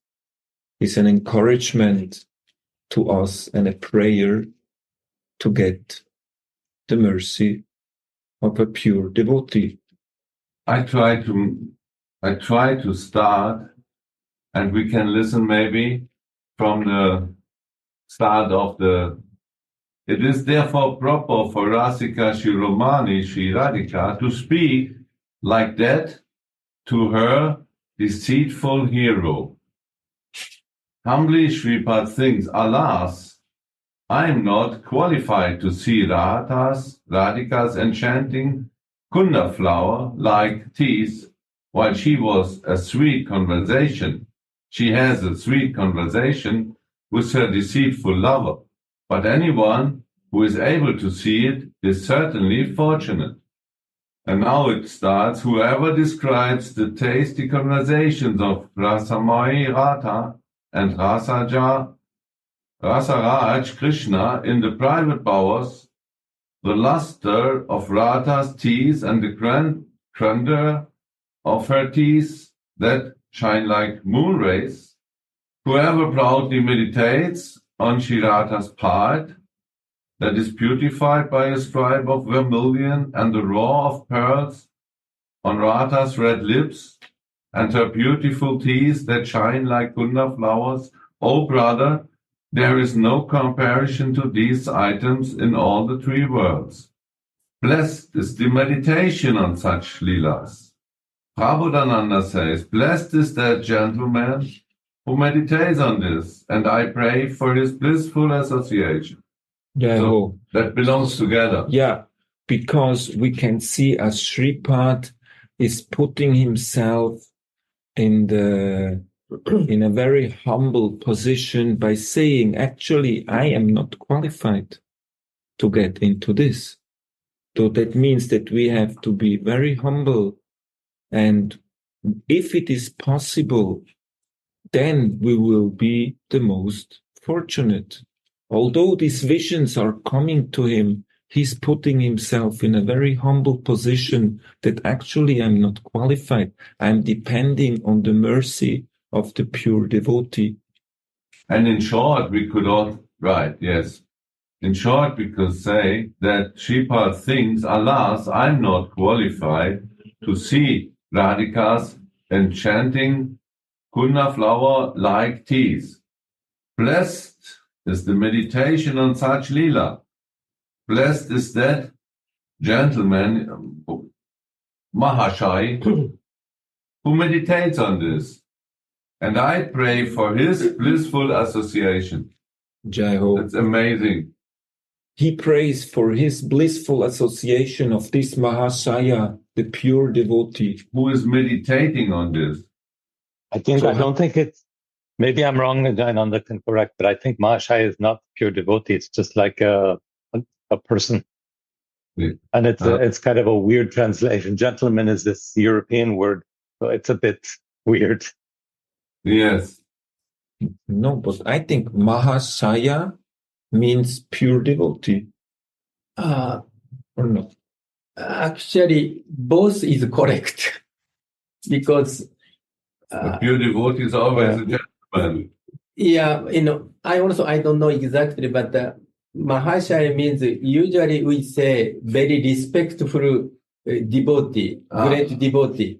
is an encouragement to us and a prayer to get the mercy of a pure devotee. I try to start, and we can listen maybe from the start of the. It is therefore proper for Rasika Shiromani Shri Radhika to speak like that to her deceitful hero. Humbly Shripad thinks, alas, I am not qualified to see Radhika's enchanting kunda flower like teeth, while she has a sweet conversation with her deceitful lover. But anyone who is able to see it is certainly fortunate. And now it starts, whoever describes the tasty conversations of Rasamai Radha and Rasaraj Krishna in the private bowers, the luster of Radha's teeth and the grandeur of her teeth that shine like moon rays, whoever proudly meditates on Sri Radha's part that is beautified by a stripe of vermilion and the row of pearls on Radha's red lips and her beautiful teeth that shine like kunda flowers, O brother, There is no comparison to these items in all the three worlds. Blessed is the meditation on such leelas. Prabodhananda says, blessed is that gentleman who meditates on this, and I pray for his blissful association. Yeah, So that belongs together. yeah, because we can see as Sripad is putting himself in a very humble position by saying, actually, I am not qualified to get into this. So that means that we have to be very humble. And if it is possible, then we will be the most fortunate. Although these visions are coming to him, he's putting himself in a very humble position that actually I'm not qualified. I'm depending on the mercy of the pure devotee. And in short, we could all, right, yes. In short, we could say that Sripad thinks, alas, I'm not qualified to see Radhika's enchanting Kunna flower like teeth. Blessed is the meditation on such lila. Blessed is that gentleman, Mahashai, who meditates on this. And I pray for his blissful association. Jai Ho. That's amazing. He prays for his blissful association of this Mahashaya, the pure devotee. Who is meditating on this? I don't think it's, maybe I'm wrong and Nanda can correct, but I think Mahashaya is not pure devotee. It's just like a person. Yeah. And it's kind of a weird translation. Gentleman is this European word, so it's a bit weird. Yes. No, but I think Mahashaya means pure devotee. Or no? Actually, both is correct. Because A pure devotee is always a gentleman. yeah, I don't know exactly, but Mahashaya means usually we say very respectful devotee, great devotee.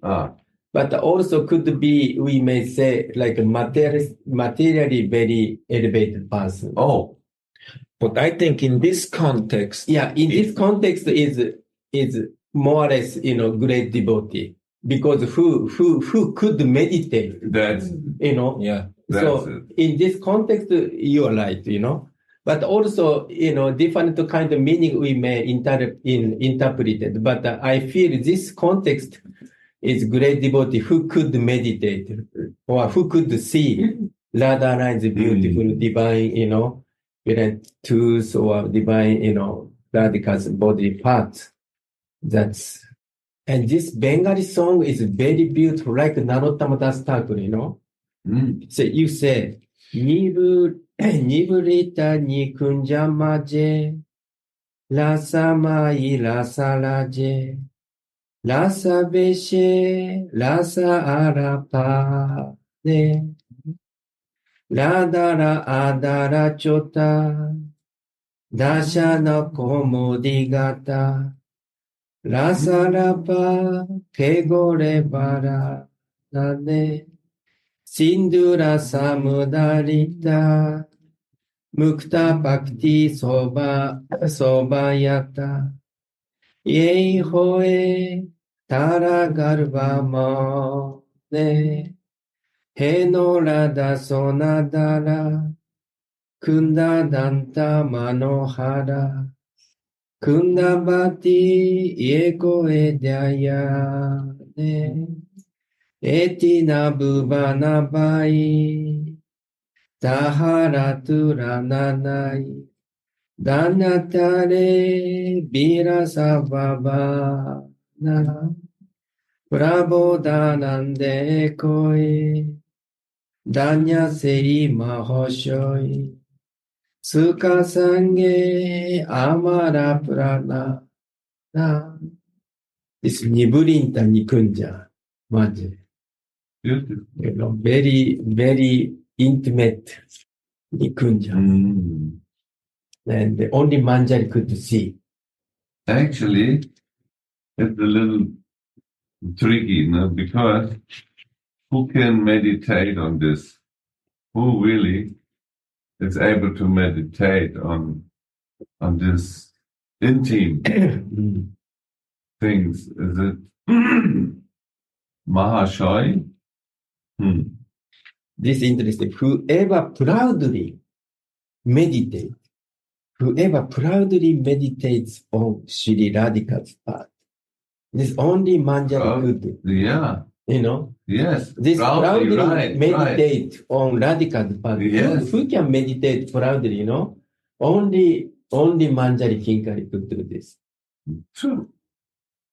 But also could be, we may say, like a materially very elevated person. Oh. But I think in this context... Yeah, in this context is more or less, great devotee. Because who could meditate? That's, Yeah. So in this context, you are right, But also, different kind of meaning we may interpret it. But I feel this context is great devotee who could meditate or who could see Radha Rani's beautiful divine, brilliant tools or divine, Radhika's body parts. And this Bengali song is very beautiful, like Narottama Das Thakur, So you say, Nivrita nikunja maje, Rasa mai rasa raje, Rasa beshe, Rasa arapa, Radara adara chota, Dashana komodigata, Rasa rapa, Kegore bara, Sindura samudarita, Mukta bhakti sobayata, Yei hoe tara garva mone, Heno rada sonadara, Kunda danta manohara, Kunda bhati yeko edyayane, Etina bhuvana bai, Taharatura nanai, Danatare virasavavana, Prabodhanande koi, Danya seri mahoshoi, Sukha sange amara prana. This Niburinta Nikunja, Maji. Beautiful. Very, very intimate Nikunja. And only Manjari could see. Actually, it's a little tricky, because who can meditate on this? Who really is able to meditate on this intimate things. Is it Mahashai? This is interesting. Whoever proudly meditates on Sri Radhika's path, this only Manjari could do. Yeah. You know? Yes. This proudly right, meditate on Radhika's path. Yes. Who can meditate proudly, you know? Only Manjari Kinkari could do this. True.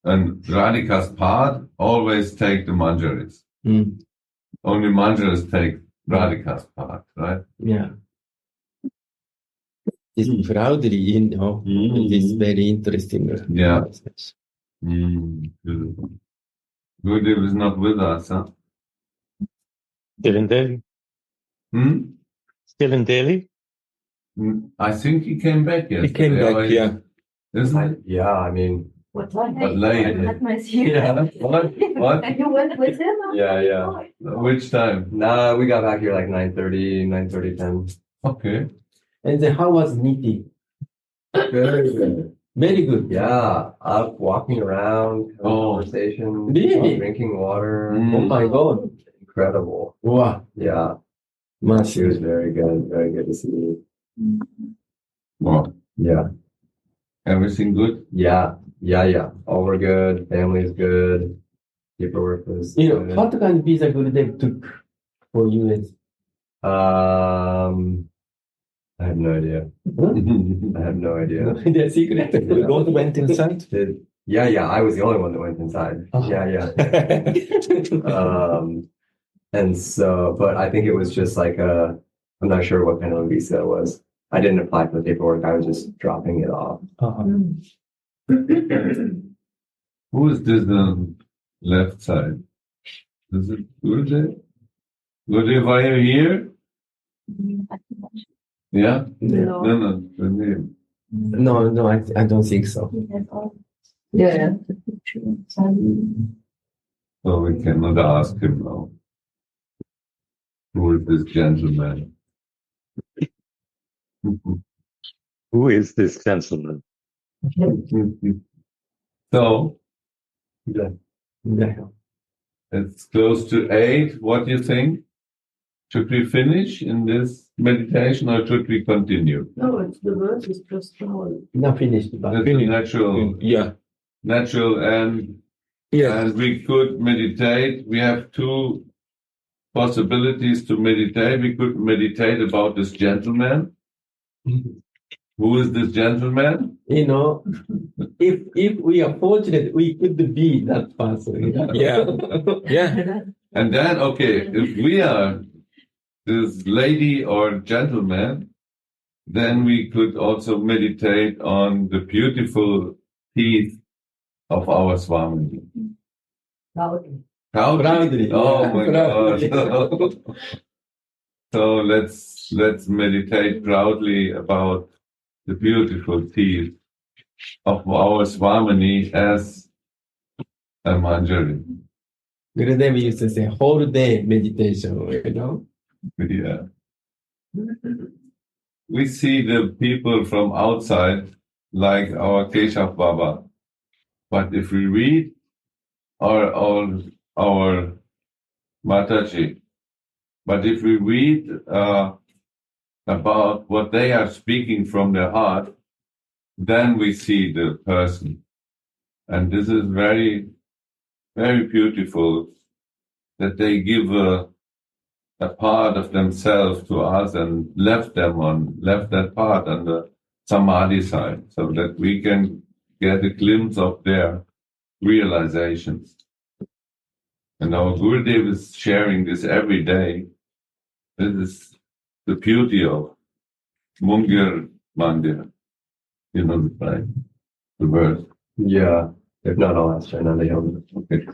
And Radhika's path always take the manjaris. Only manjaris take Radhika's path, right? Yeah. This proudly, you know, this is very interesting. Yeah. Gurudev is not with us, huh? Still in Delhi? Still in Delhi? I think he came back yesterday. He came back, yeah. Isn't it? Yeah, I mean, What time? But late. yeah. What? And you went with him? Yeah. Which time? Nah, we got back here like 9:30, 10. Okay. And then how was meeting? Very good. Very good. Yeah, up, walking around, having conversation, Really? drinking water. Oh my God. Incredible. Wow. Yeah, Much. she was very good. Very good to see you. Well, Yeah. everything good? Yeah. All were good. Family's good. Paperwork was You know, good. what kind of visa Gurudev took for US? I have no idea. Huh? I have no idea. The secret. You don't went inside? Yeah, I was the only one that went inside. Oh. Yeah. And so, but I think it was just like I'm not sure what kind of a visa it was. I didn't apply for the paperwork. I was just dropping it off. Who is this on left side? Is it Gurudev? Gurudev, are you here? Yeah? No. No, I don't think so. Yeah. So we cannot ask him now. Who is this gentleman? Who is this gentleman? So, Yeah. it's close to 8. What do you think? Should we finish in this meditation or should we continue? No, it's the verse is just small. Not finished, but That's a natural and Yeah. and we could meditate. We have 2 possibilities to meditate. We could meditate about this gentleman. Who is this gentleman? you know, if we are fortunate, we could be that person. Yeah. And then, okay, if we are this lady or gentleman, then we could also meditate on the beautiful teeth of our Swami. Loudly. Proudly. Oh Yeah, my proudly. God. So let's meditate proudly about the beautiful teeth of our Swami as a manjari. Gurudev used to say whole day meditation, you know. Yeah. We see the people from outside like our Keshav Baba. But if we read our Mataji, but if we read about what they are speaking from their heart, then we see the person. And this is very, very beautiful that they give a part of themselves to us and left that part on the Samadhi side so that we can get a glimpse of their realizations. And our Gurudev is sharing this every day. This is the beauty of Mungir Mandir. You know the verse. Yeah. If not, I'll ask Chaitanya. Okay.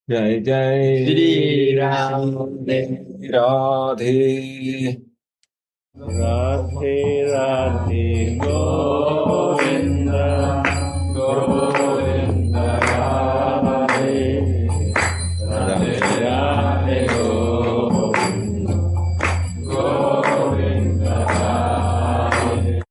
Jai Jai Shri Radhe Radhe Radhe Radhe Govinda Govinda